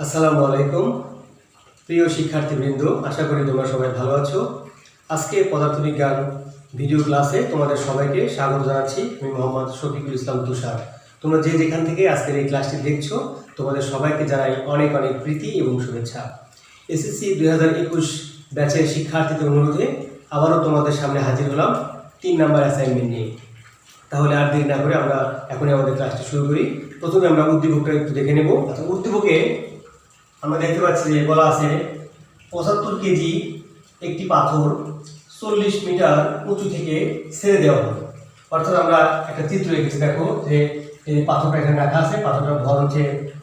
আসসালামু আলাইকুম প্রিয় শিক্ষার্থীবৃন্দ, আশা করি তোমরা সবাই ভালো আছো। আজকে পদার্থবিজ্ঞান ভিডিও ক্লাসে তোমাদের সবাইকে স্বাগত জানাচ্ছি। আমি মোহাম্মদ শফিকুল ইসলাম তুষার। তোমরা যে যেখান থেকে আজকের এই ক্লাসটি দেখছো, তোমাদের সবাইকে জানাই অনেক অনেক প্রীতি এবং শুভেচ্ছা। এসএসসি 2021 ব্যাচের শিক্ষার্থীদের অনুরোধে আবারও তোমাদের সামনে হাজির হলাম 3 নাম্বার অ্যাসাইনমেন্ট নিয়ে। তাহলে আর দেরি না করে আমরা এখনই আমাদের ক্লাসটি শুরু করি। প্রথমে আমরা উদ্দীপকটা একটু দেখে নেব। আচ্ছা, উদ্দীপকে আমরা দেখতে পাচ্ছি যে বলা আছে 75 কেজি একটি পাথর 40 মিটার উঁচু থেকে ছেড়ে দেওয়া হবে। অর্থাৎ আমরা একটা চিত্র এঁকেছি, দেখো যে এই পাথরটা এখানে রাখা আছে। পাথরটার ভর হচ্ছে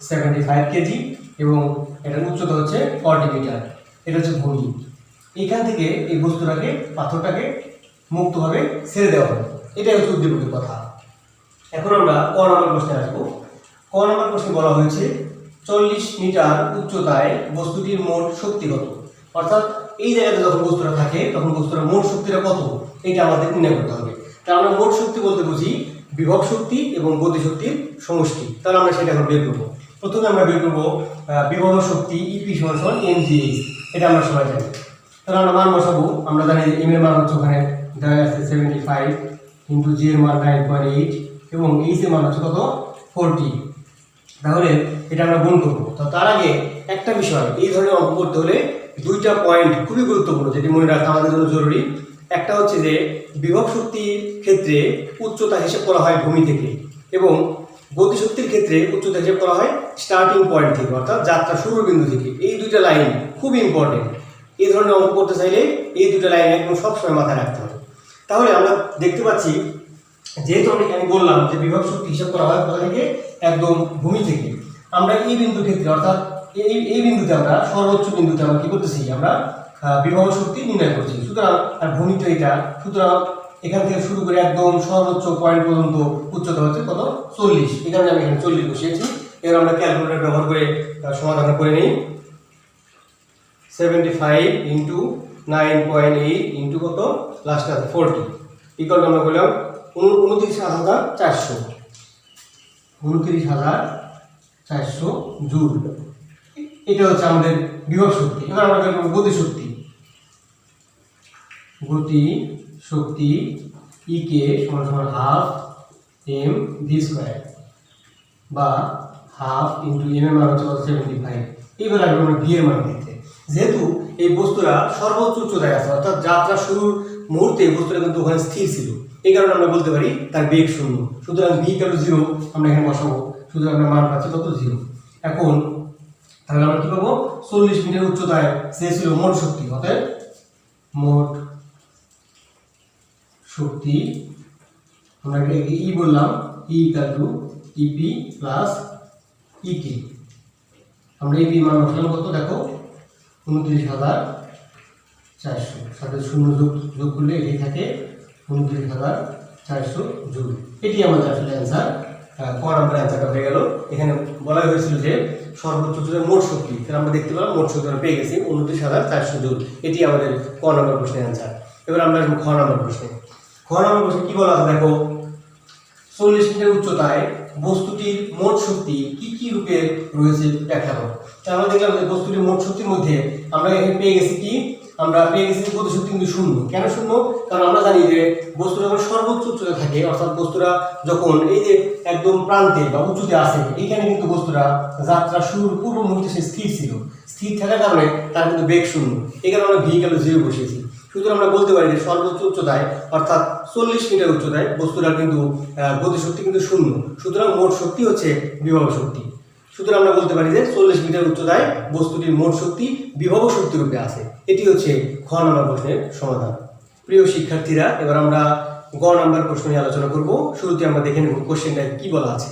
75 কেজি এবং এটার উচ্চতা হচ্ছে 40 মিটার। এটা হচ্ছে ভূমি। এইখান থেকে এই বস্তুটাকে, পাথরটাকে মুক্তভাবে ছেড়ে দেওয়া হবে। এটাই হচ্ছে উদ্দীপকের কথা। এখন আমরা ক নম্বর প্রশ্নে আসবো। ক নম্বর প্রশ্নে বলা হয়েছে 40 মিটার উচ্চতায় বস্তুটির মোট শক্তি কত। অর্থাৎ এই জায়গাতে যখন বস্তুটা থাকে তখন বস্তুটার মোট শক্তিটা কত, এটা আমাদের নির্ণয় করতে হবে। তাহলে আমরা মোট শক্তি বলতে বুঝি বিভব শক্তি এবং গতিশক্তির সমষ্টি। তাহলে আমরা সেটা এখন বের করবো। প্রথমে আমরা বের করবো বিভব শক্তি ইপি সমান mgh। এটা আমরা সবাই জানি। তাহলে আমরা মান বসাবো। আমরা জানি যে এম এর মান হচ্ছে ওখানে দেওয়া আছে 75 ইন্টু জি এর মান 9.8 এবং এইচ এর মান হচ্ছে কত 40। তাহলে এটা আমরা গুণ করবো। তো তার আগে একটা বিষয়, এই ধরনের অঙ্ক করতে হলে দুইটা পয়েন্ট খুবই গুরুত্বপূর্ণ, যেটি মনে রাখা আমাদের জন্য জরুরি। একটা হচ্ছে যে বিভব শক্তির ক্ষেত্রে উচ্চতা হিসেব করা হয় ভূমি থেকে, এবং গতিশক্তির ক্ষেত্রে উচ্চতা হিসেব করা হয় স্টার্টিং পয়েন্ট থেকে, অর্থাৎ যাত্রা শুরুর বিন্দু থেকে। এই দুইটা লাইন খুব ইম্পর্টেন্ট। এই ধরনের অঙ্ক করতে চাইলে এই দুইটা লাইন একদম সবসময় মাথায় রাখতে হবে। তাহলে আমরা দেখতে পাচ্ছি, যেহেতু আমি বললাম যে বিভব শক্তি হিসাব করা হয় কোথা থেকে, একদম ভূমি থেকে। আমরা এই বিন্দুর ক্ষেত্রে, অর্থাৎ এই বিন্দুতে আমরা সর্বোচ্চ বিন্দুতে আমরা কি করতেছি, আমরা বিভব শক্তি নির্ণয় করছি। সুতরাং আর ভূমি তো এটা, সুতরাং এখান থেকে শুরু করে একদম সর্বোচ্চ পয়েন্ট পর্যন্ত উচ্চতা হচ্ছে কত 40। এই কারণে আমি এখানে 40 বসিয়েছি। এবার আমরা ক্যালকুলেটর ব্যবহার করে সমাধান করে নিই। 75 ইন্টু 9.8 ইন্টু কত লাস্টে আছে 40 ইকুয়াল আমরা বললাম 29,400। 29,400 জুল। এটা হচ্ছে আমাদের বিভব শক্তি। এবার আমরা দেখব গতি শক্তি। গতি শক্তি ইকে সমান সমান হাফ এম ভি স্কয়ার, বা হাফ ইন্টু এম এর মান হচ্ছে 75। এইবার আসবে আমরা ভি এর মান দিতে। যেহেতু এই বস্তুরা সর্বোচ্চ উচ্চতায় আছে, অর্থাৎ যাত্রা শুরুর মুহূর্তে বস্তুটা কিন্তু ওখানে স্থির ছিল, এই কারণে আমরা বলতে পারি তার বেগ 0। সুতরাং ভি ইকুয়াল টু 0 আমরা এখানে বসাবো। সুতরাং আমরা মান পাচ্ছি কত 0। এখন তাহলে আমরা কি পাবো, 40 মিটার উচ্চতায় সে ছিল মোট শক্তি। অতএব মোট শক্তি আমরা এটাকে ই বললাম, E equal to E P plus ইকে। আমরা ইপি মান বসালাম কত, দেখো 29,400, সাথে 0 যোগ করলে এটি থাকে 29,400 জুল। এটি আমাদের আসলে অ্যান্সার। ক নম্বর অ্যান্সারটা হয়ে গেল। এখানে বলা হয়েছিল যে সর্বোচ্চ উচ্চতার মোট শক্তি, তাহলে আমরা দেখতে পেলাম মোট শক্তি আমরা পেয়ে গেছি 29,400 জুল। এটি আমাদের ক নম্বর প্রশ্নের অ্যান্সার। এবার আমরা আসবো খ নম্বর প্রশ্নে। খ নম্বর প্রশ্নে কি বলা আছে দেখো, 40 মিটার উচ্চতায় বস্তুটির মোট শক্তি কি কি রূপে রয়েছে ব্যাখ্যা করো। তাহলে আমরা দেখলাম যে বস্তুটির মোট শক্তির মধ্যে আমরা এখানে পেয়ে গেছি কি, আমরা পেয়ে গেছি গতি শক্তি কিন্তু 0। কেন 0? কারণ আমরা জানি যে বস্তুটা যখন সর্বোচ্চ উচ্চতা থাকে, অর্থাৎ বস্তুরা যখন এই যে একদম প্রান্তে বা উঁচুতে আসে, এইখানে কিন্তু বস্তুরা যাত্রা শুরুর পূর্ব মুহূর্তে সে স্থির ছিল। স্থির থাকার কারণে তার কিন্তু বেগ 0। এই কারণে আমরা ভি ইকুয়াল টু 0 বসিয়েছি। সুতরাং আমরা বলতে পারি যে সর্বোচ্চ উচ্চতায়, অর্থাৎ 40 মিটার উচ্চতায় বস্তুটার কিন্তু গতিশক্তি কিন্তু 0। সুতরাং মোট শক্তি হচ্ছে বিভব শক্তি। সুতরাং আমরা বলতে পারি যে 40 মিটার উচ্চতায় বস্তুটির মোট শক্তি বিভব শক্তি রূপে আছে। এটি হচ্ছে খ নম্বর প্রশ্নের সমাধান। প্রিয় শিক্ষার্থীরা, এবার আমরা গ নম্বর প্রশ্ন নিয়ে আলোচনা করব। শুরুতে আমরা দেখে নেব কোশ্চেনটা কি বলা আছে।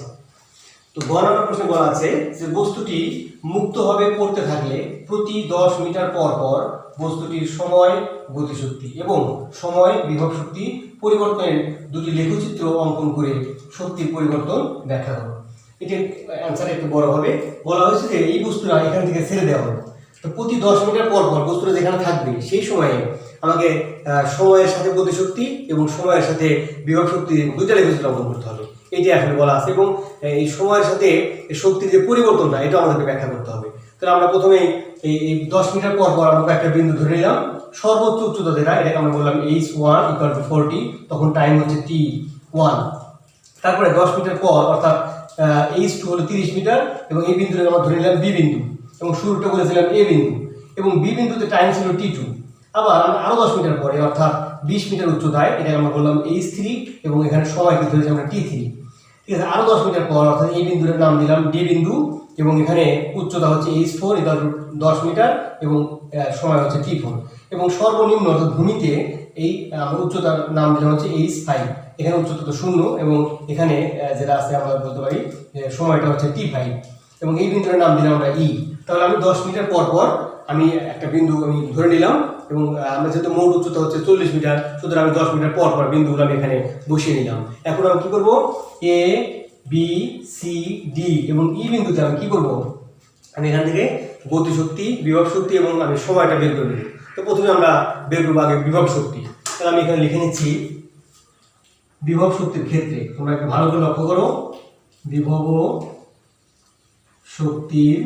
তো গ নম্বর প্রশ্নে বলা আছে যে বস্তুটি মুক্তভাবে পড়তে থাকলে প্রতি 10 মিটার পর পর বস্তুটির সময় গতিশক্তি এবং সময় বিভব শক্তি পরিবর্তনের দুটি লেখচিত্র অঙ্কন করে শক্তির পরিবর্তন ব্যাখ্যা করো। এটির অ্যান্সার একটু বড় হবে। বলা হয়েছে যে এই বস্তুরা এখান থেকে ছেড়ে দেওয়া হবে। তো প্রতি 10 মিটার পর পর বস্তুটা যেখানে থাকবে সেই সময়ে আমাকে সময়ের সাথে গতিশক্তি এবং সময়ের সাথে বিভব শক্তি দুইটা লেখচিত্র অঙ্কন করতে হবে। এটি আসলে বলা আছে, এবং এই সময়ের সাথে শক্তির যে পরিবর্তনটা এটা আমাদেরকে ব্যাখ্যা করতে হবে। তাহলে আমরা প্রথমে এই 10 মিটার পর পর আমরা একটা বিন্দু ধরে নিলাম, সর্বোচ্চ উচ্চতা যেটা, এটাকে আমরা বললাম h1 = 40, তখন টাইম হচ্ছে t1। তারপরে 10 মিটার পর অর্থাৎ h2 হলো 30 মিটার, এবং এই বিন্দুটাকে আমরা ধরে নিলাম b বিন্দু, এবং শুরুটা বলেছিলাম a বিন্দু, এবং b বিন্দুতে টাইম ছিল t2। আবার আমরা আরো 10 মিটার পরে অর্থাৎ 20 মিটার উচ্চতায় এটাকে আমরা বললাম h3, এবং এখানে সময়কে ধরেছি আমরা t3। ঠিক আছে, আরো 10 মিটার পর অর্থাৎ এই বিন্দুটার নাম দিলাম d বিন্দু, এবং এখানে উচ্চতা হচ্ছে h4 = 10 মিটার, এবং সময় হচ্ছে t4। এবং সর্বনিম্ন অর্থাৎ ভূমিতে এই আমরা উচ্চতার নাম দিলাম হচ্ছে h5, এখানে উচ্চতা তো 0, এবং এখানে যেটা আছে আমরা বলতে পারি যে সময়টা হচ্ছে t5, এবং এই বিন্দুটার নাম দিলাম আমরা e। তাহলে আমি 10 মিটার পর পর আমি একটা বিন্দু আমি ধরে নিলাম, এবং আমরা যেহেতু মোট উচ্চতা হচ্ছে 40 মিটার, সুতরাং আমি 10 মিটার পর পর বিন্দুগুলো আমি এখানে বসিয়ে নিলাম। এখন আমি কি করব, a b c d এবং e বিন্দুতে আমি কি করব, আমি এখান থেকে গতিশক্তি, বিভব শক্তি এবং আমি সময়টা বের করে নেব। তো প্রথমে আমরা বের করবো আগে বিভব শক্তি। তাহলে আমি এখানে লিখে নিচ্ছি বিভব শক্তির ক্ষেত্রে, তোমরা একটু ভালো করে লক্ষ্য করো, বিভব শক্তির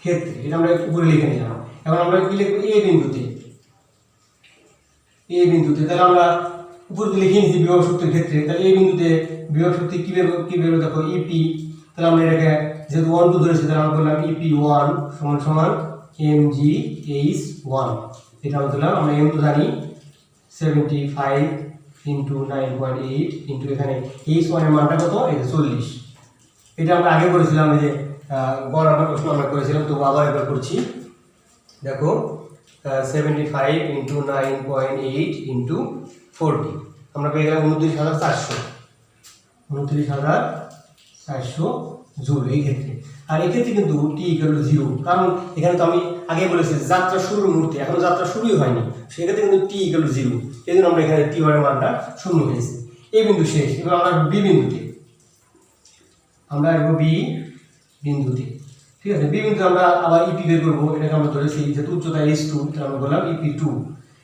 ক্ষেত্রে, এটা আমরা উপরে লিখে নিলাম। এখন আমরা কি লিখবো, এ বিন্দুতে, তাহলে আমরা উপরে লিখে নিচ্ছি বিভব শক্তির ক্ষেত্রে। তাহলে এই বিন্দুতে বিভব শক্তি কি বেরো দেখো, ইপি। তাহলে আমরা এটাকে যেহেতু 1 2 ধরেছি, তাহলে আমরা বললাম EP1 = mgh1। এটা আমরা দিলাম, আমরা m তো জানি 75 × 9.8 ইন্টু এখানে h1 এর মানটা কত, এই 40। এটা আমরা আগে করেছিলাম, এই যে বরাবর প্রশ্ন আমরা করেছিলাম, তো আবার একবার করছি। দেখো 75 × 9.8 × 40, আমরা পেয়ে গেলাম 29,400 জুল এই ক্ষেত্রে। আর এই ক্ষেত্রে কিন্তু t = 0, কারণ এখানে তো আমি আগে বলেছি যাত্রা শুরুর মুহূর্তে, এখনো যাত্রা শুরুই হয়নি, সেক্ষেত্রে কিন্তু t = 0। এই জন্য আমরা এখানে t এর মানটা 0 হয়েছে। এই বিন্দু শেষ। এবার আমরা b বিন্দুতে, আমরা আসবো b বিন্দুতে। ঠিক আছে, b বিন্দুতে আমরা আবার EP বের করবো। এটাকে আমরা ধরেছি যেহেতু উচ্চতা h2, তাহলে আমরা বললাম EP2।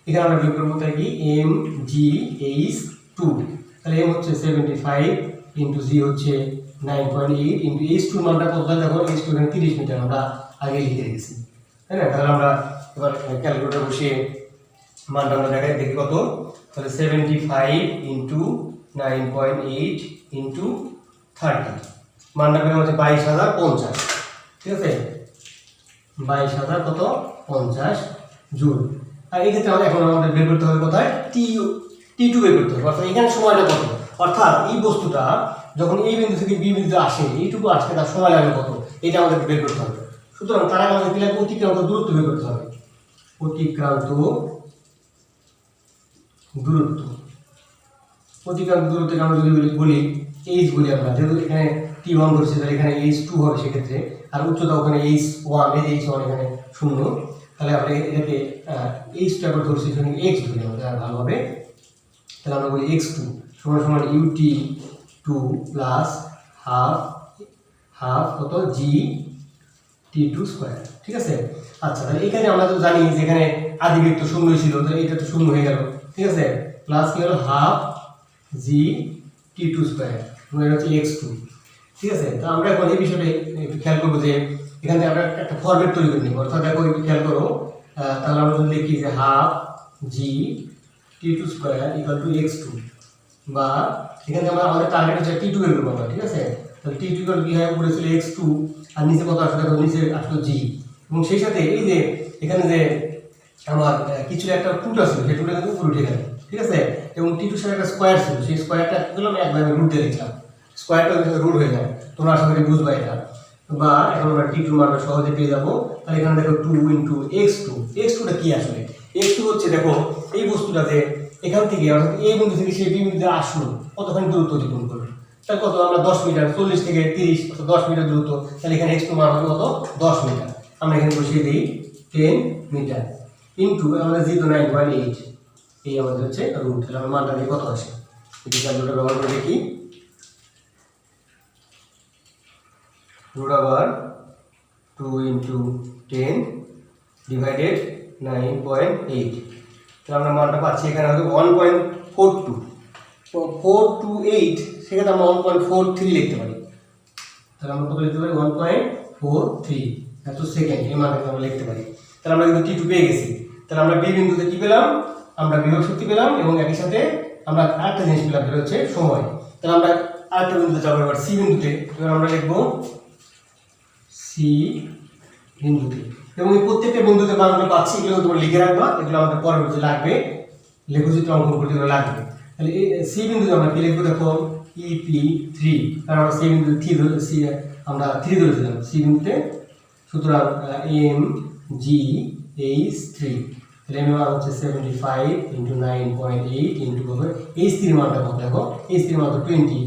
এখানে আমরা বের করবো তাই কি mgh2। তাহলে m হচ্ছে 75 × g হচ্ছে 9.8 × h2 মানটা কত, দেখো h2 এখানে 30 মিটার আমরা আগে লিখে রেখেছি, তাই না? তাহলে আমরা এবার ক্যালকুলেটর বসিয়ে মানটা আমরা দেখি কত। তাহলে 75 × 9.8 × 30, মানটা পেলাম হচ্ছে 22,050। ঠিক আছে, 22,000 কত 50 জুল। আর এই ক্ষেত্রে এখন আমাদের বের করতে হবে কোথায়, t2 বের করতে হবে। অর্থাৎ এখানে সময়টা কত, অর্থাৎ এই বস্তুটা যখন এই বিন্দু থেকে বি বিন্দুতে আসে, এইটুকু আসতে তার সময় লাগবে কত, এটা আমাদের বের করতে হবে। সুতরাং তার আগে আমাদের কি লাগবে, অতিক্রান্ত দূরত্ব বের করতে হবে। অতিক্রান্ত দূরত্বকে আমরা যদি বলি h বলি, আমরা যেহেতু এখানে t1 ধরছি, তাহলে এখানে h2 হবে সেক্ষেত্রে, আর উচ্চতা ওখানে h1, এই h1 এখানে 0, তাহলে আমরা এটাকে h2 একবার ধরছি, এখানে x ধরি আমরা ভালো হবে। তাহলে আমরা বলি x2 = ut2 প্লাস হাফ কত g(t2)²। ঠিক আছে, আচ্ছা, তাহলে এখানে আমরা তো জানি যে এখানে আদি বেগ তো 0 ছিল, তাহলে এটা তো 0 হয়ে গেল। ঠিক আছে, প্লাস কি হলো হাফ g(t2)², এবং এটা হচ্ছে x2। ঠিক আছে, তো আমরা এখন এই বিষয়টা একটু খেয়াল করবো যে এখানে আমরা একটা ফরম্যাট তৈরি করে নিব। অর্থাৎ দেখো একটু খেয়াল করো, তাহলে আমরা যদি লিখি যে হাফ g(t2)² = x2, বা এখানে আমরা আমাদের টার্গেট হচ্ছে t2 বের করবো আমরা। ঠিক আছে, তাহলে t2 কি হয়, উপরে ছিল x2 আর নিচে কত আসলে, দেখো নিচে আসলো g, এবং সেই সাথে এই যে এখানে যে আমার কিছু একটা টুট আছে, সেই টুটটা কিন্তু উপরে উঠে গেল। ঠিক আছে, এবং t2 সাথে একটা স্কোয়ার ছিল, সেই স্কোয়ারটা দিলাম একবার আমি রুট দিয়ে লিখলাম, স্কোয়ারটা রুট হয়ে যায়, তোমরা আশা করি বুঝবা এটা। বা এখন আমরা t2 মানটা সহজে পেয়ে যাবো। তাহলে এখানে দেখো 2 × x2টা কি আসলে, x2 হচ্ছে দেখো এই বস্তুটাতে এখান থেকে অর্থাৎ এই বিন্দু থেকে সেই বিন্দুতে আসলো কতখানি দূরত্ব অতিক্রম করবে, তাহলে কত, আমরা 10 মিটার, 40 থেকে 30 অর্থাৎ 10 মিটার দূরত্ব। তাহলে এখানে x2 মান হবে কত, 10 মিটার। আমরা এখানে বসিয়ে দিই 10 মিটার ইন্টু আমরা যেহেতু 9.8, এই আমাদের হচ্ছে রুট। তাহলে আমরা মানটা দিয়ে কত আসে, এটি ক্যালকুলেটর ব্যবহার করে দেখি। √2 × 10 / 9.8, তাহলে আমরা মানটা পাচ্ছি এখানে হয়তো 1.428, সেক্ষেত্রে আমরা 1.43 লিখতে পারি। তাহলে আমরা কত লিখতে পারি, 0.43 এত সেকেন্ড এই মানটা আমরা লিখতে পারি। তাহলে আমরা কিন্তু T2 পেয়ে গেছি। তাহলে আমরা বি বিন্দুতে কি পেলাম? আমরা বিভব শক্তি পেলাম এবং একই সাথে আমরা আরেকটা জিনিস পেলাম, সেটা হচ্ছে সময়। তাহলে আমরা আরেকটা বিন্দুতে যাবো, এবার সি বিন্দুতে। এবার আমরা লিখবো সি বিন্দুতে, এবং এই প্রত্যেকটা বিন্দুতে মানগুলো পাচ্ছি, এগুলো তোমরা লিখে রাখবা, এগুলো আমাদের পরবর্তীতে লাগবে, লেখচিত্র অঙ্কন করতে এগুলো লাগবে। তাহলে এই সি বিন্দুতে আমরা কি লিখবো? দেখো EP3, কারণ আমরা সি বিন্দুতে আমরা 3 ধরেছিলাম সি বিন্দুতে। সুতরাং MGH3, তাহলে এর মান হচ্ছে 75 × 9.8 × কত? H3 মানটা কত? দেখো H3 মান তো 20।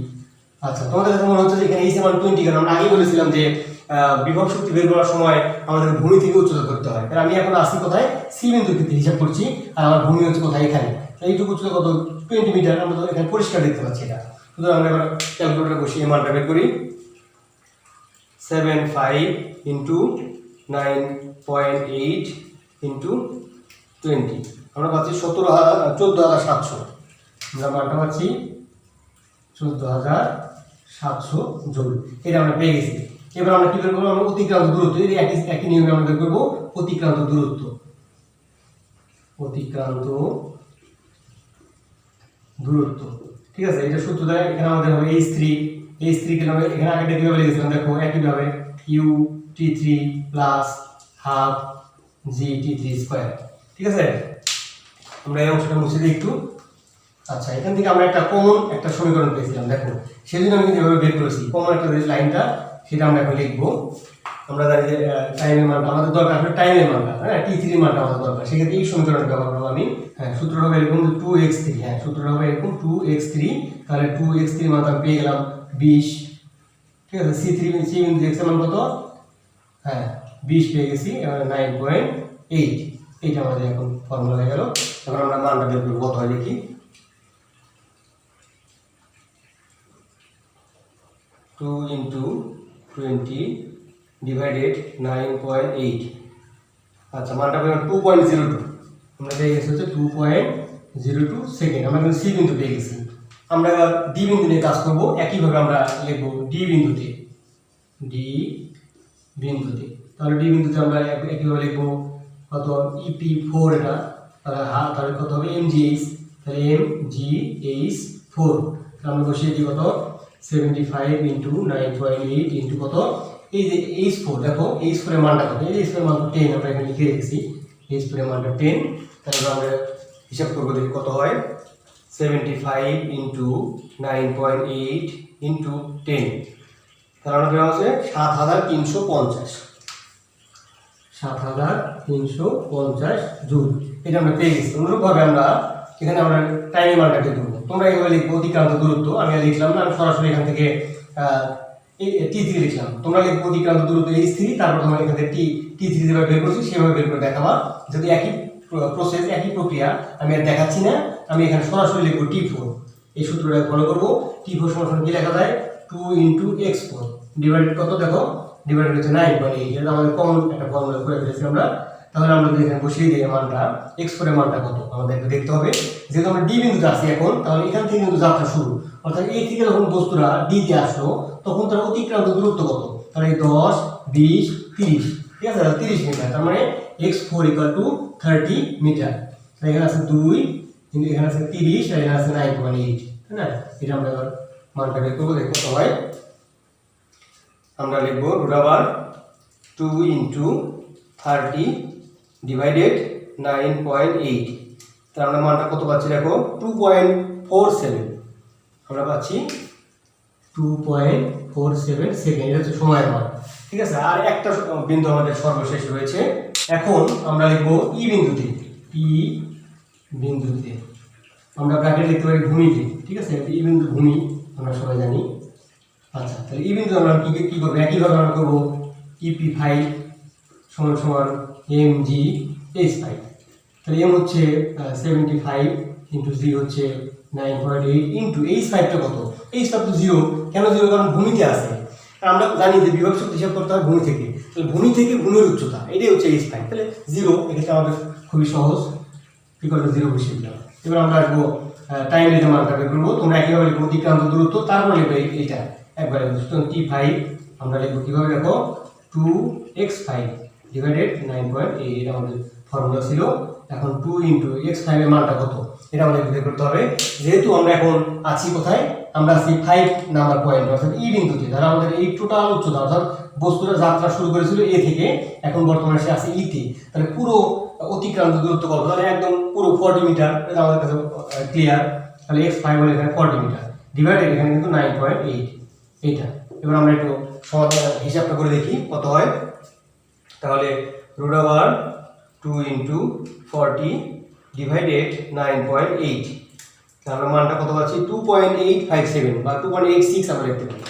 আচ্ছা, তোমাদের কাছে মনে হচ্ছে যে এখানে H মান 20 কেন? আমরা আগে বলেছিলাম যে বিভব শক্তি বের করার সময় আমাদের ভূমি থেকে উচ্চতা করতে হয়। তাহলে আমি এখন আসি কোথায়? সি বিন্দুর ক্ষেত্রে হিসাব করছি, আর আমার ভূমি হচ্ছে কোথায়? এখানে। এইটুকু উচ্চতা কত? 20 মিটার। আমরা তো এখানে পরিষ্কার দেখতে পাচ্ছি এটা। সুতরাং আমরা এবার ক্যালকুলেটরে বসিয়ে মানটা বের করি। 75 × 9.8 × 20, আমরা পাচ্ছি 14,700। আমরা মানটা পাচ্ছি 14,700 জুল। এটা আমরা পেয়ে গেছি। এবার আমরা কি বের করবো? আমরা অতিক্রান্ত দূরত্ব, এই একই নিয়মে আমরা বের করবো অতিক্রান্ত দূরত্ব। অতিক্রান্ত দূরত্ব, ঠিক আছে? এটা সূত্র দেয়, এখানে আমাদের হবে H3 কে আমরা এখানে আগে কিভাবে লিখেছিলাম দেখো, একইভাবে UT3 + ½ GT3², ঠিক আছে? আমরা এই অংশটা মুছে দিই একটু। আচ্ছা, এখান থেকে আমরা একটা কমন একটা সমীকরণ পেয়েছিলাম, দেখো সেজন্য আমি কিন্তু এভাবে বের করেছি কমন একটা লাইনটা, সেটা আমরা এখন লিখবো। আমরা জানি যে টাইমের মানটা আমাদের দরকার, আসলে টাইমের মানটা, হ্যাঁ T3 মানটা আমাদের দরকার, সেক্ষেত্রে এই সমীকরণটা ব্যবহার করবো আমি। হ্যাঁ, সূত্রটা হবে এরকম 2x3, হ্যাঁ সূত্রটা হবে এরকম 2x3। তাহলে 2x3 মান আমি পেয়ে গেলাম 20, ঠিক আছে? সি বিন্দু x এর মান কত? হ্যাঁ 20 পেয়ে গেছি। এবার 9.8, এইটা আমাদের এখন ফর্মুলা হয়ে গেল। এবার আমরা মানটা বের করবো, কত হয় দেখি। 2 × 20 / 9.8। আচ্ছা, মানটা পেলাম 2.02। আমরা পেয়ে গেছি হচ্ছে 2.02 সেকেন্ড। আমরা কিন্তু সি বিন্দু পেয়ে গেছি। আমরা এবার ডি বিন্দু নিয়ে কাজ করবো। একইভাবে আমরা লিখবো ডি বিন্দুতে। তাহলে ডি বিন্দুতে আমরা একইভাবে লিখবো কত? EP4 এটা, তাহলে কত হবে? MGH, তাহলে MGH4 আমরা বসিয়ে দিই কত? 75 × 9.8 × কত? এই যে H4, দেখো H4 এর মানটা কত? এই H4 এর মান 10, আমরা এখানে লিখে রেখেছি H4 এর মানটা 10। তাহলে আমরা হিসাব করব, দেখি কত হয়। 75 × 9.8 × 10, তাহলে আমরা পেলাম হচ্ছে 7,350। 7,350 জুল, এটা আমরা পেয়ে গেছি। অনুরূপভাবে আমরা এখানে আমরা টাইমের মানটা বের করবো। তোমরা এইভাবে লিখবো অতিক্রান্ত দূরত্ব, আমি লিখলাম না, আমি সরাসরি এখান থেকে T3 লিখলাম। তোমরা লিখবো অতিক্রান্ত দূরত্ব H3, তারপর তোমরা এখান থেকে T3 যেভাবে বের করছি সেভাবে বের করে দেখাবা। যদি একই প্রসেস, একই প্রক্রিয়া আমি আর দেখাচ্ছি না, আমি এখানে সরাসরি লিখবো T4। এই সূত্রটা ফলো করবো। T4 সমান কি লেখা যায়? 2 × x4 ডিভাইডেড কত? দেখো ডিভাইডেড হচ্ছে 9.8। এটা আমাদের কমন একটা ফর্মুলা করে ফেলেছি আমরা। তাহলে আমরা যদি এখানে বসিয়ে দিই মানটা, x4 এর মানটা কত আমাদেরকে দেখতে হবে। যেহেতু আমরা ডি বিন্দুতে আছি এখন, তাহলে এখান থেকে কিন্তু যাত্রা শুরু, অর্থাৎ এই থেকে যখন বস্তুরা ডিতে আসলো তখন তার অতিক্রান্ত দূরত্ব কত? তাহলে 10, 20, 30, ঠিক আছে? 30 মিটার। তার মানে x4 = 30 মিটার। এখানে আছে 2, কিন্তু এখানে আছে 30, আর এখানে আছে 9.8, তাই না? এটা আমরা এবার মানটা বের করবো, দেখো কত হয়। আমরা লিখবো √2 × 30 / 9.8। তাহলে আমরা মানটা কত পাচ্ছি দেখো? 2.47 আমরা পাচ্ছি 2.47 সেকেন্ড। এটা হচ্ছে সময়ের মান, ঠিক আছে? আর একটা বিন্দু আমাদের সর্বশেষ রয়েছে। এখন আমরা লিখবো ই বিন্দুতে আমরা ব্র্যাকেট লিখতে পারি ভূমিতে, ঠিক আছে? ই বিন্দু ভূমি আমরা সবাই জানি। আচ্ছা, তাহলে ই বিন্দু আমরা কি করবো? একইভাবে আমরা করবো EP5 = MGH5। তাহলে M হচ্ছে 75 × G হচ্ছে 9.8 × H5 টা কত? H5 তো 0। কেন 0? কারণ ভূমিতে আছে। আর আমরা জানি যে বিভব শক্তি হিসাব করতে হয় ভূমি থেকে। তাহলে ভূমি থেকে ভূমির উচ্চতা, এটাই হচ্ছে H5। তাহলে 0, এক্ষেত্রে আমাদের খুবই সহজ, কি করবো? 0 বসিয়ে দিলাম। এবার আমরা আসবো টাইমের যে মানটা বের করবো। তোমরা একইভাবে লিখবো অতিক্রান্ত দূরত্ব, তারপর লিখবো এইটা একবারে। সুতরাং T5 আমরা লিখবো কিভাবে? দেখো 2x5 ডিভাইডেড 9.8, এটা আমাদের ফর্মুলা ছিল। এখন 2 × x5 এর মানটা কত এটা আমাদের বের করতে হবে। যেহেতু আমরা এখন আছি কোথায়, আমরা আছি 5 নাম্বার পয়েন্ট অর্থাৎ ই বিন্দুতে। তাহলে আমাদের এই টোটাল উচ্চতা অর্থাৎ বস্তুটা যাত্রা শুরু করেছিল এ থেকে, এখন বর্তমানে সে আছে ইতে। তাহলে পুরো অতিক্রান্ত দূরত্ব কত, তাহলে একদম পুরো 40 মিটার, এটা আমাদের কাছে ক্লিয়ার। তাহলে x5 হলো এখানে 40 মিটার ডিভাইডেড এখানে কিন্তু 9.8 এইটা। এবার আমরা একটু সমাধান হিসাবটা করে দেখি কত হয়। তাহলে √2 × 40 ডিভাইডেড 9.8, তাহলে মানটা কত পাচ্ছি 2.857 বা 2.86 আমরা লিখতে পারি।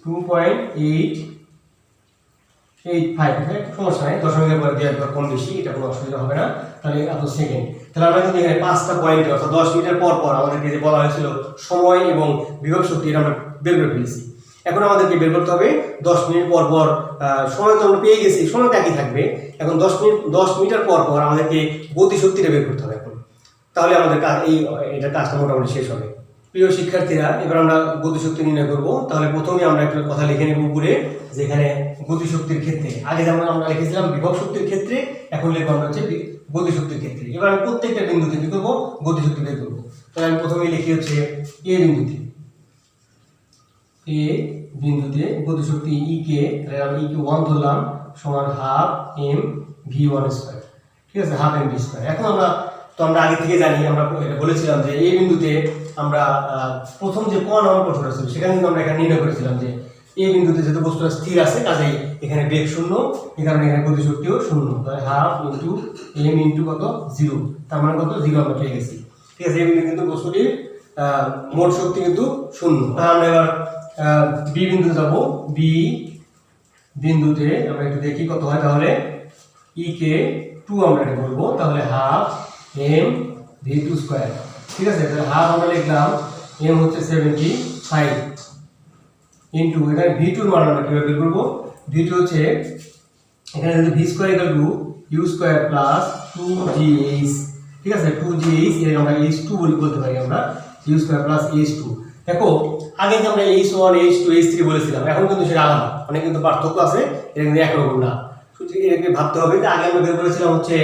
2.885, সমস্যা নাই, দশমিকের পরে দেওয়ার পর কম বেশি এটা কোনো অসুবিধা হবে না। তাহলে এত সেকেন্ড, তাহলে আমরা কিন্তু এখানে 5টা পয়েন্ট অর্থাৎ 10 মিটার পর পর আমাদেরকে যে বলা হয়েছিল সময় এবং বিভব শক্তি, এটা আমরা বের করে ফেলেছি। এখন আমাদেরকে বের করতে হবে 10 মিনিট পর পর, সময় তো আমরা পেয়ে গেছি, সময় একই থাকবে। এখন 10 মিটার পর পর আমাদেরকে গতি শক্তিটা বের করতে হবে এখন। তাহলে আমাদের এটা কাজটা মোটামুটি শেষ হবে। প্রিয় শিক্ষার্থীরা, এবার আমরা গতিশক্তি নির্ণয় করব। তাহলে প্রথমে আমরা একটা কথা লিখে নেব উপরে, যেখানে গতিশক্তির ক্ষেত্রে, আগে যেমন আমরা লিখেছিলাম বিভব শক্তির ক্ষেত্রে, এখন লিখবো আমরা হচ্ছে গতিশক্তির ক্ষেত্রে। এবার আমি প্রত্যেকটা বিন্দুতে কি করবো, গতিশক্তি বের করবো। তাহলে আমি প্রথমে লিখি হচ্ছে এ বিন্দুতে গতিশক্তি ই কে, তাহলে আমি ই কে 1 ধরলাম, সমান ½ mv1², ঠিক আছে, ½ mv²। এখন আমরা আগে থেকে জানি, আমরা এটা বলেছিলাম যে এই বিন্দুতে আমরা প্রথম যে কোণ আমার প্রশ্নটা ছিল সেখানে কিন্তু আমরা এখানে নির্ণয় করেছিলাম যে এই বিন্দুতে যেহেতু বস্তুটা স্থির আছে, কাজেই এখানে বেগ শূন্য, এই কারণে এখানে গতিশক্তিও শূন্য। তাহলে ½ × m × কত 0, তার মানে কত 0 আমরা পেয়ে গেছি, ঠিক আছে। এই বিন্দু কিন্তু বস্তুটির মোট শক্তি কিন্তু শূন্য। তাহলে আমরা এবার বি বিন্দুতে যাব। বি বিন্দুতে আমরা একটু দেখি কত হয়। তাহলে ই কে 2 আমরা এটা বলবো, তাহলে ½ mv2², ঠিক আছে। তাহলে ½ আমরা লিখলাম, m হচ্ছে 75 ইনটু এখানে v2 এর মান আমরা কিভাবে বের করব। v2 হচ্ছে এখানে যদি v² = u² + 2gh, ঠিক আছে, 2gh এর আমরা h2 বলতে পারি, আমরা u² + h2। দেখো আগে যে আমরা h1 h2 h3 বলেছিলাম, এখন কিন্তু সেটা আলাদা, অনেক কিন্তু পার্থক্য আছে, এটা কিন্তু একরকম না। সুতরাং এটাকে ভাবতে হবে যে আগে আমরা বের করেছিলাম হচ্ছে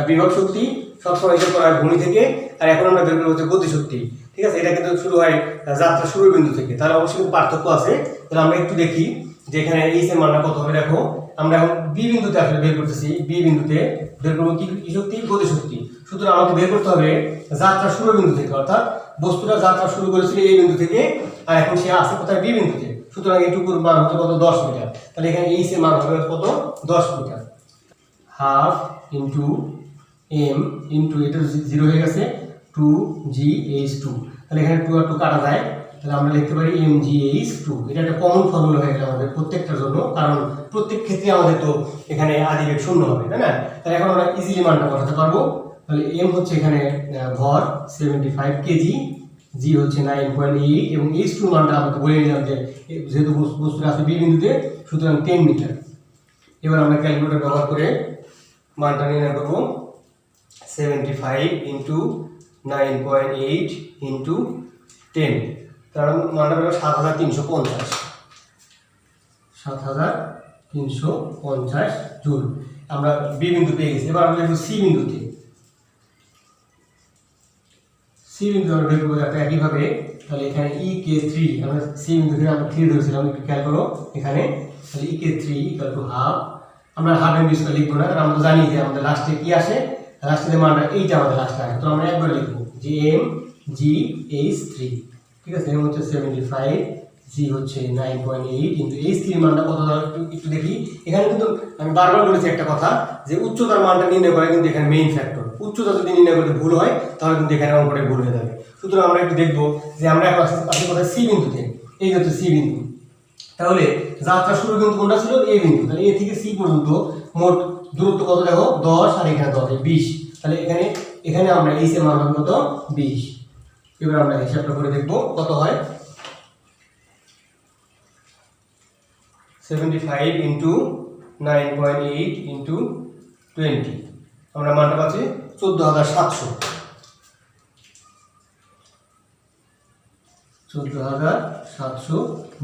বিভব শক্তি, সবসময় হিসাব করা হয় ভূমি থেকে, আর এখন আমরা বের করবো হচ্ছে গতিশক্তি, ঠিক আছে। এটা কিন্তু শুরু হয় যাত্রা শুরুর বিন্দু থেকে, তাহলে অবশ্যই কিন্তু পার্থক্য আছে। তাহলে আমরা একটু দেখি যে এখানে এইচ এর মানটা কত হবে। দেখো আমরা এখন বি বিন্দুতে আসলে বের করতেছি, বি বিন্দুতে বের করবো কি শক্তি, গতিশক্তি। সুতরাং আমাকে বের করতে হবে যাত্রা শুরু বিন্দু থেকে, অর্থাৎ বস্তুটা যাত্রা শুরু করেছিল এই বিন্দু থেকে, আর এখন সে আছে কোথায়, বি বিন্দুতে। সুতরাং এইটুকুর মান হচ্ছে কত, 10 মিটার। তাহলে এখানে এইচ এর মান হবে কত, 10 মিটার। ½ m ইনটু এটা 0 হয়ে গেছে 2gh2, তাহলে এখানে 2 আর 2 কাটা যায়, তাহলে আমরা লিখতে পারি mgh2। এটা একটা কমন ফর্মুলা হয়ে গেল আমাদের প্রত্যেকটার জন্য, কারণ প্রত্যেক ক্ষেত্রে আমাদের তো এখানে আদিবেগ শূন্য হবে, তাই না। তাহলে এখন আমরা ইজিলি মানটা বসাতে পারবো। তাহলে m হচ্ছে এখানে ভর 75 কেজি, g হচ্ছে 9.8 এবং h2 মানটা আমরা বলে নিলাম যে যেহেতু বস্তুটা আছে বি বিন্দুতে, সুতরাং 10 মিটার। এবার আমরা ক্যালকুলেটর ব্যবহার করে মানটা নির্ণয় করব। 75 × 9.8 × 10, তার মানটা হলো 7350, 7350 জুল। আমরা বি বিন্দু পেয়ে গেছি। এবার আমরা লিখব সি বিন্দুতে। সি বিন্দু আমরা বের করবো একইভাবে। তাহলে এখানে ই কে 3, আমরা সি বিন্দু থেকে আমরা 3 ধরেছিলাম, একটু খেয়াল করো এখানে। তাহলে ই কে 3 = ½ আমরা ½ mv² লিখবো না, কারণ আমরা জানি যে আমাদের লাস্টে কি আসে, লাস্টে মানটা এইটা আমাদের লাস্টে আসে, তো আমরা একবার লিখবো যে mgh3, ঠিক আছে। m হচ্ছে 75, g হচ্ছে 9.8 কিন্তু h3 এর মানটা কত একটু দেখি। এখানে কিন্তু আমি বারবার বলেছি একটা কথা, যে উচ্চতার মানটা নির্ণয় করা কিন্তু এখানে মেইন ফ্যাক্টর। উচ্চতা যদি নির্ণয় করতে ভুল হয় তাহলে কিন্তু এখানে অঙ্কটা ভুল হয়ে যাবে। সুতরাং আমরা একটু দেখবো যে আমরা এখন আসি কোথায়, সি বিন্দুতে। এই হচ্ছে সি বিন্দু, তাহলে যাত্রা শুরু কিন্তু কোনটা ছিল, এ বিন্দু। তাহলে এ থেকে সি পর্যন্ত মোট দূরত্ব কত, দেখো 10 আর এখানে 10, 20। তাহলে এখানে আমরা এইচ এর মান হবে কত, 20। এবার আমরা হিসাবটা করে দেখবো কত হয়। 75 × 9.8 × 20, আমরা মানটা পাচ্ছি 14700, 14700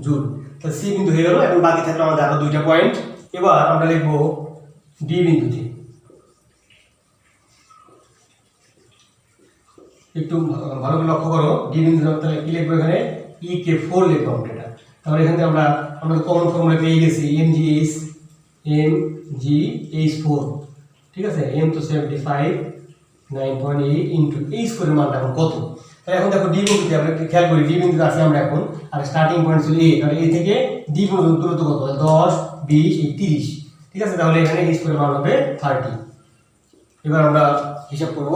জুল। তাহলে সি বিন্দু হয়ে গেল। এখন বাকি থাকলো আমাদের আরো দুইটা পয়েন্ট। এবার আমরা লিখবো ডি বিন্দুতে। একটু ভালো করে লক্ষ্য করো, ডি বিন্দু তাহলে কি লিখবো এখানে, ই কে 4 লিখবো আমরা এটা। তাহলে এখান থেকে আমরা আমাদের কমন ফর্মুলা পেয়ে গেছি mgh 4, ঠিক আছে। m তো 75, 9.8 ইনটু h4 এর মানটা এখন কত। তাহলে এখন দেখো ডি বিন্দুতে আমরা খেয়াল করি, ডি বিন্দুতে আছি আমরা এখন, আর স্টার্টিং পয়েন্ট ছিল a, তাহলে a থেকে ডি পর্যন্ত দূরত্ব কত, 10, 20, 30, ঠিক আছে। তাহলে এখানে h4 এর মান হবে 30। এবার আমরা হিসাব করব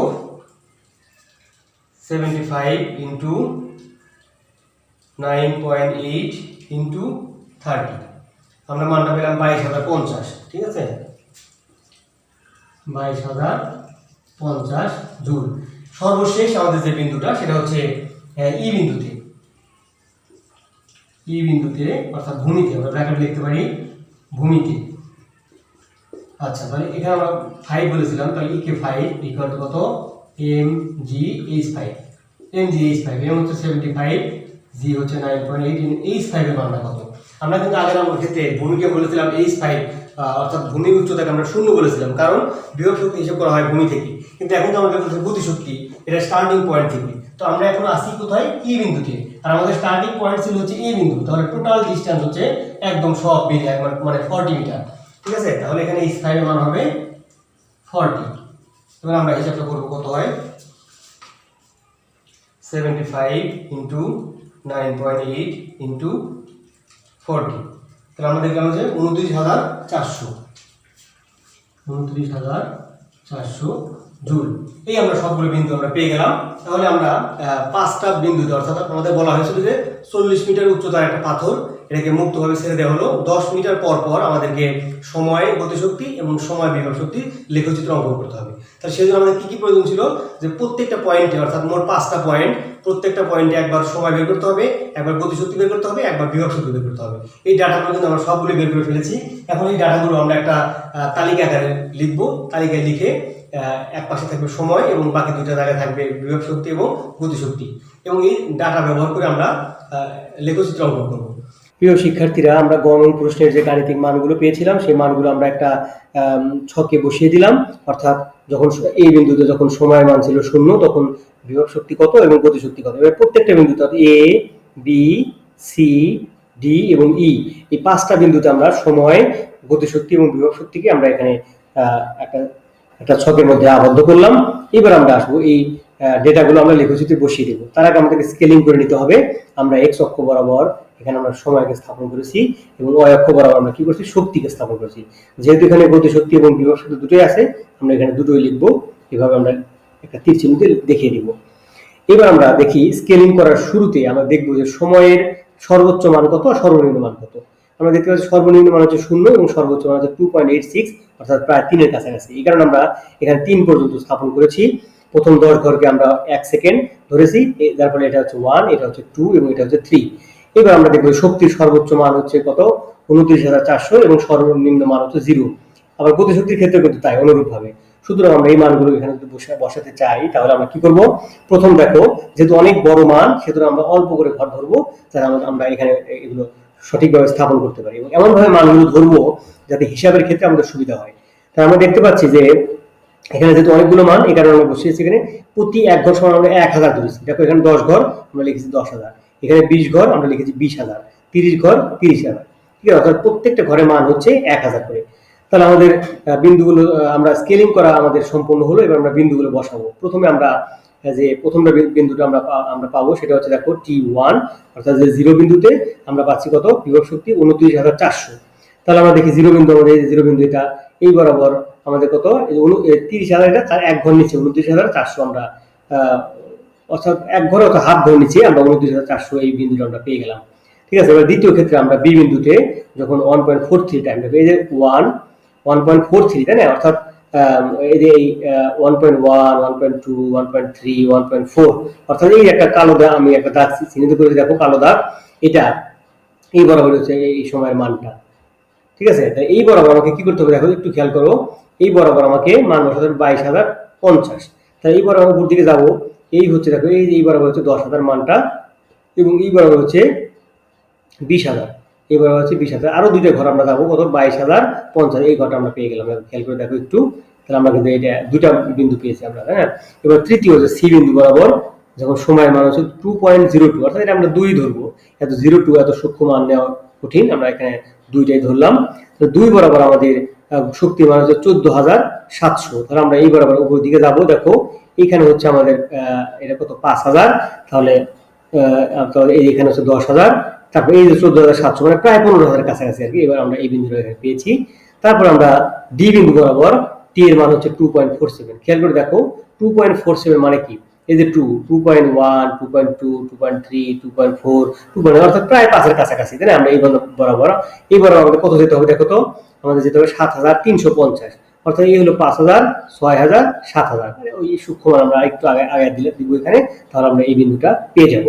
75 ইনটু 9.8 ইনটু 30, আমরা মানটা পেলাম 22,050, ঠিক আছে, 22,050 জুল। সর্বশেষ আমাদের যে বিন্দুটা সেটা হচ্ছে ই বিন্দুতে, ই বিন্দুতে অর্থাৎ ভূমিতে, আমরা ব্র্যাকেট লিখতে পারি ভূমিতে। আচ্ছা, তাহলে এখানে আমরা 5 বলেছিলাম, তাহলে ই কে 5 ইকুয়াল টু কত, mgh5, mgh5, m হচ্ছে 75, g হচ্ছে 9.8, h5 এর মানটা কত। আমরা কিন্তু আগের আমাদের ক্ষেত্রে ভূমিকে বলেছিলাম h5, অর্থাৎ ভূমির উচ্চতাকে আমরা 0 বলেছিলাম, কারণ বিভব শক্তি হিসাব করা হয় ভূমি থেকে। কিন্তু এখন তো আমাদের কাছে গতি শক্তি, এটা স্টার্টিং পয়েন্ট থেকে। তো আমরা এখন আসি কোথায়, ই বিন্দুতে, আর আমাদের স্টার্টিং পয়েন্ট ছিল হচ্ছে এ বিন্দু। তাহলে টোটাল ডিসটেন্স হচ্ছে একদম সব মিলে মানে 40 মিটার, ঠিক আছে। তাহলে এখানে h5 এর মান হবে 40। এবার আমরা হিসাবটা করবো, কত হয়, 75 ইন্টু 9.8 ইন্টু 40, তাহলে আমরা দেখলাম যে 29,400, 29,400 জুল। এই আমরা সবগুলো বিন্দু আমরা পেয়ে গেলাম। তাহলে আমরা 5টা বিন্দুতে, অর্থাৎ আমাদের বলা হয়েছিল যে 40 মিটার উচ্চতার একটা পাথর, এটাকে মুক্তভাবে ছেড়ে দেওয়া হলো। 10 মিটার পর পর আমাদেরকে সময় গতিশক্তি এবং সময় বিভব শক্তি লেখচিত্র অঙ্কন করতে হবে। তাহলে সেই জন্য আমাদের কী কী প্রয়োজন ছিল, যে প্রত্যেকটা পয়েন্টে, অর্থাৎ মোট 5টা পয়েন্ট, প্রত্যেকটা পয়েন্টে একবার সময় বের করতে হবে, একবার গতিশক্তি বের করতে হবে, একবার বিভব শক্তি বের করতে হবে। এই ডাটাগুলো কিন্তু আমরা সবগুলো বের করে ফেলেছি। এখন এই ডাটাগুলো আমরা একটা তালিকা আকারে লিখবো। তালিকায় লিখে এক পাশে থাকবে সময় এবং বাকি দুটো জায়গায় থাকবে বিভব শক্তি এবং গতিশক্তি, এবং এই ডাটা ব্যবহার করে আমরা লেখচিত্র অঙ্কন করব। প্রিয় শিক্ষার্থীরা, আমরা গণন প্রশ্নের যে গাণিতিক মানগুলো পেয়েছিলাম, সেই মানগুলো আমরা একটা ছকে বসিয়ে দিলাম। অর্থাৎ যখন এই বিন্দুতে যখন সময়ের মান ছিল 0, তখন বিভব শক্তি কত এবং গতিশক্তি কত। এবার প্রত্যেকটা বিন্দুতে এ, বি, সি, ডি এবং ই, এই 5টা বিন্দুতে আমরা সময়, গতিশক্তি এবং বিভব শক্তিকে আমরা এখানে একটা ছকের মধ্যে আবদ্ধ করলাম। এবার আমরা আসবো এই ডেটাগুলো আমরা লেখচিত্রে বসিয়ে দেবো। তার আগে আমাদেরকে স্কেলিং করে নিতে হবে। আমরা এক্স অক্ষ বরাবর এখানে আমরা সময়কে স্থাপন করেছি এবং ওয়াই অক্ষ বরাবর আমরা কি করছি, শক্তিকে স্থাপন করেছি। যেহেতু এখানে গতিশক্তি এবং বিভব শক্তি দুটোই আছে, আমরা এখানে দুটোই লিখবো। এভাবে আমরা একটা তীর চিহ্ন দিয়ে দেখিয়ে দিব। এবার আমরা দেখি স্কেলিং করার শুরুতে আমরা দেখবো যে সময়ের সর্বোচ্চ মান কত আর সর্বনিম্ন মান কত। আমরা দেখতে পাচ্ছি সর্বনিম্ন মান হচ্ছে 0 এবং সর্বোচ্চ মান হচ্ছে 2.86, অর্থাৎ প্রায় 3-এর কাছাকাছি। এই কারণে আমরা এখানে 3 পর্যন্ত স্থাপন করেছি। প্রথম 10 ঘরকে আমরা 1 সেকেন্ড ধরেছি, যার ফলে এটা হচ্ছে 1, এটা হচ্ছে 2 এবং এটা হচ্ছে 3। এবার আমরা দেখবো শক্তির সর্বোচ্চ মান হচ্ছে কত, 29,400 এবং সর্বনিম্ন মান হচ্ছে 0। আবার গতিশক্তির ক্ষেত্রে কিন্তু তাই অনুরূপভাবে। সুতরাং আমরা এই মানগুলো এখানে যদি বসাতে চাই, তাহলে আমরা কি করব, প্রথম দেখো যেহেতু অনেক বড় মান, সেহেতু আমরা অল্প করে ঘর ধরবো, যাতে আমরা এখানে এগুলো সঠিকভাবে স্থাপন করতে পারি এবং এমনভাবে মানগুলো ধরবো যাতে হিসাবের ক্ষেত্রে আমাদের সুবিধা হয়। তাই আমরা দেখতে পাচ্ছি যে এখানে যেহেতু অনেকগুলো মান, এই কারণে আমরা বসিয়েছি এখানে প্রতি এক ঘর সমান আমরা 1000 ধরেছি। দেখো এখানে 10 ঘর আমরা লিখেছি 10,000, এখানে 20 ঘর আমরা লিখেছি 20,000, 30 ঘর 30,000, ঠিক আছে। অর্থাৎ প্রত্যেকটা ঘরের মান হচ্ছে 1000 করে। তাহলে আমাদের বিন্দুগুলো আমরা স্কেলিং করা আমাদের সম্পূর্ণ হলো। এবার আমরা বিন্দুগুলো বসাবো। প্রথমে আমরা যে প্রথমটা বিন্দুটা আমরা পাবো সেটা হচ্ছে দেখো T1, অর্থাৎ যে 0 বিন্দুতে আমরা পাচ্ছি কত, বিভব শক্তি 29,400। তাহলে আমরা দেখি 0 বিন্দু, আমাদের 0 বিন্দু এটা এই বরাবর আমাদের কত, 30,000, এটা তার এক ঘর নিচে 29,400 আমরা, অর্থাৎ এক ঘরে অর্থাৎ হাফ ঘর নিচে আমরা 29,400 এই বিন্দুটা আমরা পেয়ে গেলাম, ঠিক আছে। এবার দ্বিতীয় ক্ষেত্রে আমরা বি বিন্দুতে যখন 1.43 টাইম দেখো, এই যে 1.43, তাই না, অর্থাৎ এই যে 1.1, 1.2, 1.3, 1.4, অর্থাৎ এই একটা কালো দাগ, আমি একটা দাগ চিহ্নিত করে দেখো কালো দাগ, এটা এই বরাবর হচ্ছে এই সময়ের মানটা, ঠিক আছে। তাই এই বরাবর আমাকে কি করতে হবে, দেখো একটু খেয়াল করো, এই বরাবর আমাকে মান বসাতে হবে 22,050। তাই এই বরাবর উপর দিকে যাবো, এই হচ্ছে দেখো এই বরাবর হচ্ছে 10,000 মানটা এবং এই বরাবর হচ্ছে 20,000, এবার হচ্ছে 20,000, আরো দুইটা ঘর আমরা যাবো, কত 22,050, এই ঘরটা আমরা পেয়ে গেলাম। খেয়াল করে দেখো একটু, তাহলে আমরা কিন্তু এটা দুইটা বিন্দু পেয়েছি আমরা, হ্যাঁ। এবার তৃতীয় যে সি বিন্দু বরাবর যখন সময়ের মান হচ্ছে 2.02, অর্থাৎ এটা আমরা 2 ধরবো, এত 02 এত সূক্ষ্ম মান নেওয়া কঠিন, আমরা এখানে 2টাই ধরলাম। তো 2 বরাবর আমাদের শক্তির মান হচ্ছে 14,700, তাহলে আমরা এই বরাবর উপর দিকে যাব। দেখো এখানে হচ্ছে আমাদের এটা কত 5,000, তাহলে এখানে হচ্ছে 10,000, তারপর এই যে 14,700, মানে প্রায় 15,000 কাছাকাছি আর কি। এবার আমরা এই বিন্দুটা এখানে পেয়েছি। তারপর আমরা ডি বিন্দু বরাবর টি এর মান হচ্ছে 2.47। খেয়াল করে দেখো 2.47 মানে কি, এই যে 2.1, 2.2, 2.3, 2.4, 2. অর্থাৎ প্রায় 5 এর কাছাকাছি, তাই না? আমরা এই বরাবর আমাদের কত যেতে হবে দেখো তো, আমাদের যেতে হবে 7,350, অর্থাৎ এই হলো 5,000, 6,000, 7,000। ওই সূক্ষ্ম মান আমরা একটু আগে দিব এখানে, তাহলে আমরা এই বিন্দুটা পেয়ে যাব।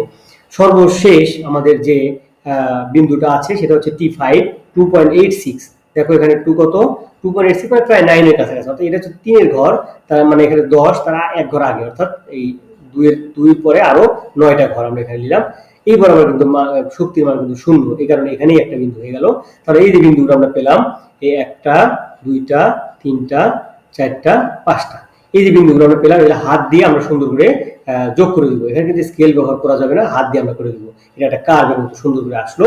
সর্বশেষ আমাদের যে বিন্দুটা আছে সেটা হচ্ছে T5, 2.86। দেখো এখানে 2 কত, 2.86 মানে প্রায় 9 এর কাছাকাছি, অর্থাৎ এটা হচ্ছে 3 এর ঘর, তার মানে এখানে 10, তারা এক ঘর আগে, অর্থাৎ এই 2 পরে আরো 9টা ঘর আমরা এখানে নিলাম। এই বরাবর কিন্তু শক্তির মান কিন্তু 0, এই কারণে এখানেই একটা বিন্দু হয়ে গেল। তাহলে এই যে বিন্দুটা আমরা পেলাম, এই 1টা, 2টা, 3টা, 4টা, 5টা, এই যে বিন্দুগুলো আমরা পেলাম, এটা হাত দিয়ে আমরা সুন্দর করে যোগ করে দিব। এখানে কিন্তু স্কেল ব্যবহার করা যাবে না, হাত দিয়ে আমরা করে দিব। এটা একটা কার্ভ এবং সুন্দর করে আসলো।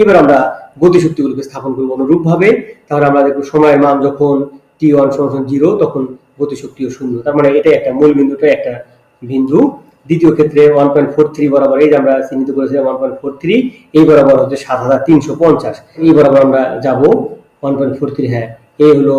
এবার আমরা গতিশক্তিগুলোকে স্থাপন করবো অনুরূপ ভাবে। তাহলে আমরা দেখবো সময়ের মান যখন t1 = 0, তখন গতিশক্তিও 0। তার মানে এটা একটা মূল বিন্দুটা একটা বিন্দু। দ্বিতীয় ক্ষেত্রে 1.43 বরাবর, এই যে আমরা চিহ্নিত করেছিলাম 1.43, এই বরাবর হচ্ছে 7,350, এই বরাবর আমরা যাব 1.43, হ্যাঁ এই হলো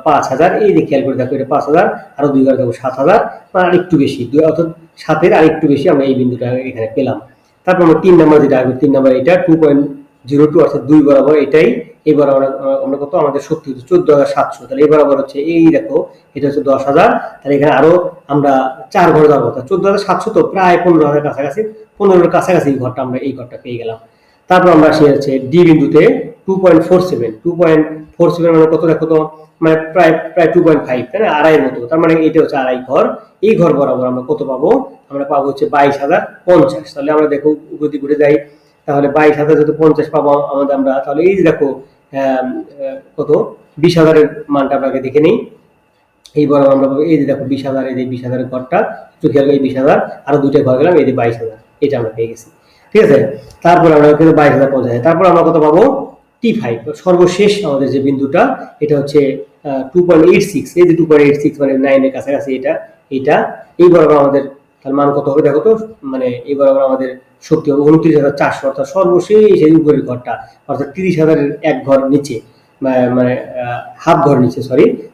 5,000। এই যে খেয়াল করে দেখো এটা 5,000, আরো 2 ঘর যাবো 7,000, মানে আরেকটু বেশি, অর্থাৎ 7-এর আরেকটু বেশি আমরা এই বিন্দুটা এখানে পেলাম। তারপর আমরা 3 নাম্বার যেটা আসবে, 3 নাম্বার এটা 2.02, অর্থাৎ 2 বরাবর এটাই। এই বরাবর আমরা কত, আমাদের শক্তি হচ্ছে 14,700, তাহলে এই বরাবর হচ্ছে এই দেখো এটা হচ্ছে 10,000, তাহলে এখানে আরো আমরা 4 ঘর যাবো, অর্থাৎ 14,700 তো প্রায় 15,000 কাছাকাছি, 15,000 কাছাকাছি ঘরটা আমরা এই ঘরটা পেয়ে গেলাম। তারপর আমরা আসি হচ্ছে ডি বিন্দুতে 2.47 মানে কত দেখো তো, মানে প্রায় 2.5, তাই না? আড়াইয়ের মতো, তার মানে এটা হচ্ছে আড়াই ঘর। এই ঘর বরাবর আমরা কত পাবো, আমরা পাবো হচ্ছে 22,050। তাহলে আমরা দেখো গতি ঘুরে যাই, তাহলে 22,000 যদি 50 পাবো আমাদের আমরা, তাহলে এই যে দেখো কত 20,000-এর মানটা আপনাকে দেখে নেই। এই বরাবর আমরা পাবো, এই যে দেখো 20,000, এই যে 20,000-এর ঘরটা একটু খেয়াল করে, 20,000 আরো 2টা ঘর গেলাম, এই যে 22,000, এটা আমরা পেয়ে গেছি। ঠিক আছে, তারপর আমরা কিন্তু 22,050, তারপর আমরা কত পাবো T5, সর্বশেষ আমাদের যে বিন্দুটা, এটা হচ্ছে 2.86, এই যে 2.86 মানে 9 এর কাছাকাছি, এটা এই বরাবর আমাদের তার মান কত হবে দেখো তো, মানে এই বরাবর আমাদের শক্তি হবে 29,400, অর্থাৎ সর্বশেষ এই উপরের ঘরটা, অর্থাৎ 30,000-এর এক ঘর নিচে, মানে হাফ ঘর নিচে,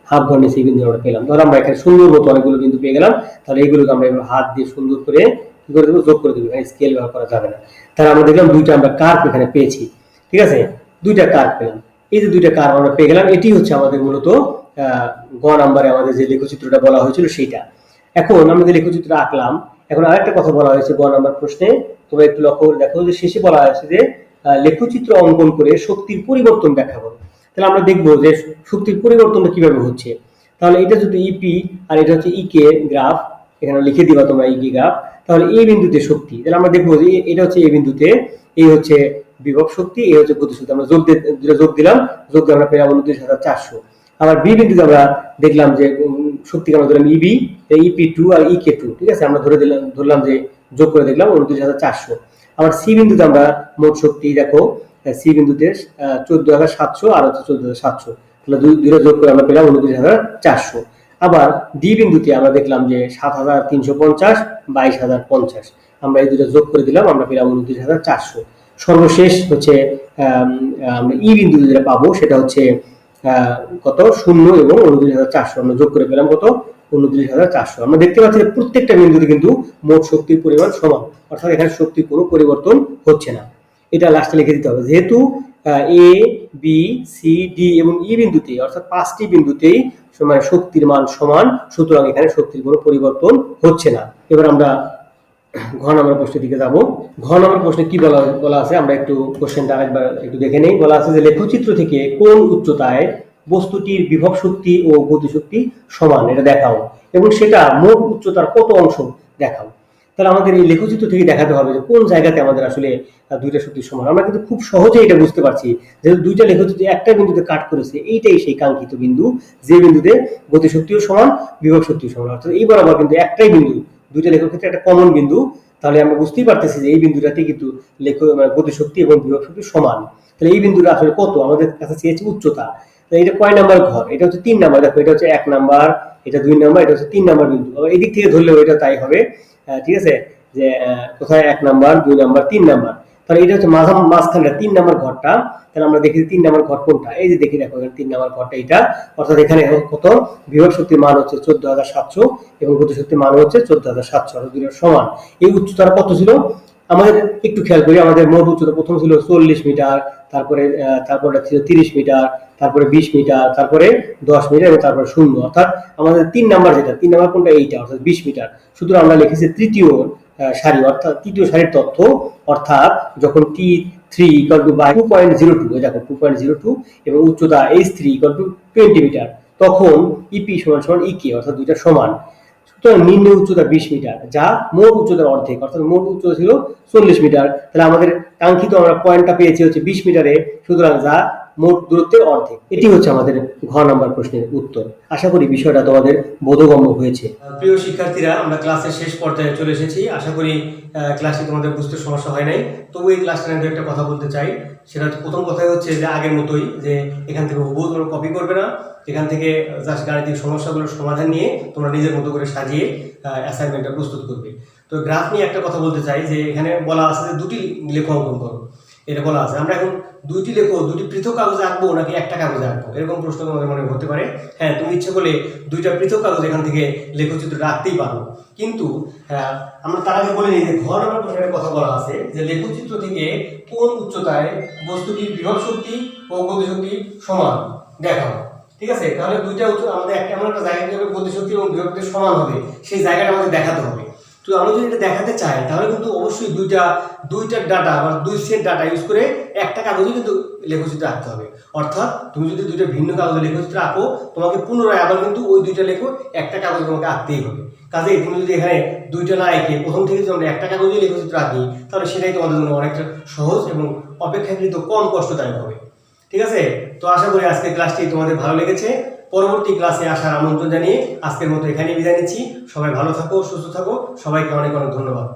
হাফ ঘর নিচে এই বিন্দু আমরা পেলাম। তাহলে আমরা এখানে সুন্দর মতো অনেকগুলো বিন্দু পেয়ে গেলাম। তাহলে এইগুলোকে আমরা হাত দিয়ে সুন্দর করে কি করে দেবো, যোগ করে দেবো, এখানে স্কেল ব্যবহার করা যাবে না। তাহলে আমরা দেখলাম 2টা আমরা কার্ভ এখানে পেয়েছি। ঠিক আছে, 2টা কার্ভ পেলাম। এই যে 2টা কার্ভ আমরা পেয়ে গেলাম, এটি হচ্ছে আমাদের মূলত গ নাম্বারে আমাদের যে লেখচিত্রটা বলা হয়েছিল সেইটা। এখন আমরা যে লেখচিত্র আঁকলাম, এখন আরেকটা কথা বলা হয়েছে গ নাম্বার প্রশ্নে, তোমরা একটু লক্ষ্য করে দেখো যে শেষে বলা হয়েছে যে লেখচিত্র অঙ্কন করে শক্তির পরিবর্তন ব্যাখ্যা করো। তাহলে আমরা দেখবো যে শক্তির পরিবর্তনটা কিভাবে হচ্ছে। তাহলে এটা যদি ইপি আর এটা হচ্ছে ইকে গ্রাফ, এখানে লিখে দিবা তোমরা ইকে গ্রাফ। তাহলে এই বিন্দুতে শক্তি, তাহলে আমরা দেখবো যে এটা হচ্ছে এই বিন্দুতে, এই হচ্ছে বিভব শক্তি, এই হচ্ছে গতিশক্তি। আমরা যোগ দিলাম, আমরা পেলাম 29,400। আবার বি বিন্দুতে আমরা দেখলাম যে শক্তিকে আমরা ধরলাম ইবি, ইপি2 আর ইকে2। ঠিক আছে, আমরা ধরলাম যে যোগ করে দেখলাম 29,400। আবার সি বিন্দুতে আমরা মোট শক্তি দেখো, সি বিন্দুতে 14,700 আর হচ্ছে 14,700, তাহলে দুইটা যোগ করে আমরা পেলাম 29,400। আবার ডি বিন্দুতে আমরা দেখলাম যে 7,350, 22,050, আমরা এই দুটো যোগ করে দিলাম, আমরা পেলাম 29,400। সর্বশেষ হচ্ছে আমরা ই বিন্দুতে যেটা পাবো সেটা হচ্ছে কত, 0 এবং 29,400, আমরা যোগ করে পেলাম কত, 29,400। আমরা দেখতে পাচ্ছি যে প্রত্যেকটা বিন্দুতে কিন্তু মোট শক্তির পরিমাণ সমান, অর্থাৎ এখানে শক্তির কোনো পরিবর্তন হচ্ছে না। এটা লাস্টে লিখে দিতে হবে, যেহেতু এ বি সি ডি এবং ই বিন্দুতে, অর্থাৎ 5টি বিন্দুতেই মানে শক্তির মান সমান, সুতরাং এখানে শক্তির কোনো পরিবর্তন হচ্ছে না। এবার আমরা ঘ নম্বর প্রশ্নের দিকে যাব। ঘ নম্বর প্রশ্নে কি বলা আছে, আমরা একটু কোশ্চেনটা আরেকবার একটু দেখে নেই। বলা আছে যে লেখচিত্র থেকে কোন উচ্চতায় বস্তুটির বিভব শক্তি ও গতিশক্তি সমান, এটা দেখাও এবং সেটা মোট উচ্চতার কত অংশ দেখাও। তাহলে আমাদের এই লেখচিত্র থেকে দেখাতে হবে যে কোন জায়গাতে আমাদের আসলে দুইটা শক্তির সমান। আমরা কিন্তু খুব সহজেই এটা বুঝতে পারছি, যেহেতু দুইটা লেখচিত্র একটা বিন্দুতে কাট করেছে, এইটাই সেই কাঙ্ক্ষিত বিন্দু, যে বিন্দুতে গতিশক্তিও সমান, বিভব শক্তিও সমান। অর্থাৎ এই বরাবর কিন্তু একটাই বিন্দু, দুইটা লেখের ক্ষেত্রে একটা কমন বিন্দু। তাহলে আমরা বুঝতেই পারতেছি যে এই বিন্দুটাতে কিন্তু গতিশক্তি এবং বিভব শক্তি সমান। তাহলে এই বিন্দুটা আসলে কত, আমাদের কাছে চেয়েছে উচ্চতা। এটা কয় নাম্বার ঘর? এটা হচ্ছে 3 নাম্বার। দেখো, এটা হচ্ছে 1 নাম্বার, এটা 2 নাম্বার, এটা হচ্ছে 3 নাম্বার বিন্দু। আবার এদিক থেকে ধরলেও এটা তাই হবে, ঠিক আছে, যে কোথায় 1 নাম্বার, 2 নাম্বার, 3 নাম্বার। তাহলে এটা হচ্ছে মাঝখানটা 3 নাম্বার ঘরটা। তাহলে আমরা দেখি 3 নাম্বার ঘর কোনটা। এই যে দেখি, দেখো এখানে 3 নাম্বার ঘরটা এটা। অর্থাৎ এখানে কত, বিভব শক্তির মান হচ্ছে 14700 এবং গতিশক্তির মান হচ্ছে 14700, অর্থাৎ দুটোর সমান। এই উচ্চতাটা কত ছিল আমাদের একটু খেয়াল করি। আমাদের মোট উচ্চতা প্রথম ছিল 40 মিটার, তারপরে ছিল 30 মিটার, তারপরে 20 মিটার, তারপরে 10 মিটার এবং তারপরে 0। অর্থাৎ আমাদের 3 নাম্বার যেটা, 3 নাম্বার কোনটা, এইটা, অর্থাৎ 20 মিটার। সুতরাং আমরা লিখেছি তৃতীয় সারি, অর্থাৎ তৃতীয় সারির তথ্য। অর্থাৎ যখন T3 = 2.02, দেখো 2.02 এবং উচ্চতা H3 = 20 মিটার, তখন EP = EK, অর্থাৎ দুইটা সমান। সুতরাং নিম্ন উচ্চতা 20 মিটার, যা মোট উচ্চতার অর্ধেক, অর্থাৎ মোট উচ্চতা ছিল 40 মিটার। তাহলে আমাদের কাঙ্ক্ষিত আমরা পয়েন্টটা পেয়েছি হচ্ছে 20 মিটারে, সুতরাং যা মোট দূরত্বের অর্ধেক। এটি হচ্ছে আমাদের ঘ নাম্বার প্রশ্নের উত্তর। আশা করি বিষয়টা তোমাদের বোধগম্য হয়েছে। প্রিয় শিক্ষার্থীরা, আমরা ক্লাসের শেষ পর্যায়ে চলে এসেছি। আশা করি ক্লাসটি তোমাদের বুঝতে সমস্যা হয় নাই। তবু এই ক্লাসটা নিয়ে একটা কথা বলতে চাই। সেটা প্রথম কথাই হচ্ছে যে আগের মতোই, যে এখান থেকে হুবহু তোমরা কপি করবে না। এখান থেকে জাস্ট গাণিতিক সমস্যাগুলোর সমাধান নিয়ে তোমরা নিজের মতো করে সাজিয়ে অ্যাসাইনমেন্টটা প্রস্তুত করবে। তো গ্রাফ নিয়ে একটা কথা বলতে চাই, যে এখানে বলা আছে যে দুটি লেখ অঙ্কন করো, এটা বলা আছে। আমরা এখন দুটি লেখো দুটি পৃথক কাগজে আঁকবো নাকি একটা কাগজে আঁকবো, এরকম প্রশ্ন তোমাদের মনে হতে পারে। হ্যাঁ, তুমি ইচ্ছে করলে দুইটা পৃথক কাগজ এখান থেকে লেখচিত্র রাখতেই পারো, কিন্তু আমরা তার আগে বলে নিই যে ঘর নাম্বার প্রশ্নের কথা বলা আছে যে লেখচিত্র থেকে কোন উচ্চতায় বস্তুটির বিভব শক্তি ও গতিশক্তি সমান দেখাও। ঠিক আছে, তাহলে দুইটা উচ্চতা আমাদের এমন একটা জায়গা থেকে গতিশক্তি এবং বিভব শক্তি সমান হবে, সেই জায়গাটা আমাদের দেখাতে হবে। তো আমরা যদি এটা দেখাতে চাই, তাহলে কিন্তু অবশ্যই দুইটা ডাটা বা দুই সেট ডাটা ইউজ করে একটা কাগজে কিন্তু লেখচিত্র আঁকতে হবে। অর্থাৎ তুমি যদি দুইটা ভিন্ন কাগজে লেখচিত্র আঁকো, তোমাকে পুনরায় আবার কিন্তু ওই দুইটা লেখো একটা কাগজে তোমাকে আঁকতেই হবে। কাজেই তুমি যদি এখানে দুইটা না এঁকে প্রথম থেকে যদি আমরা একটা কাগজে লেখচিত্র আঁকি, তাহলে সেটাই তোমাদের জন্য অনেকটা সহজ এবং অপেক্ষাকৃত কম কষ্টদায়ক হবে। ঠিক আছে, তো আশা করি আজকের ক্লাসটি তোমাদের ভালো লেগেছে। পরবর্তী ক্লাসে আসার আমন্ত্রণ জানিয়ে আজকের মতো এখানেই বিদায় নিচ্ছি। সবাই ভালো থাকো, সুস্থ থাকো, সবাইকে অনেক অনেক ধন্যবাদ।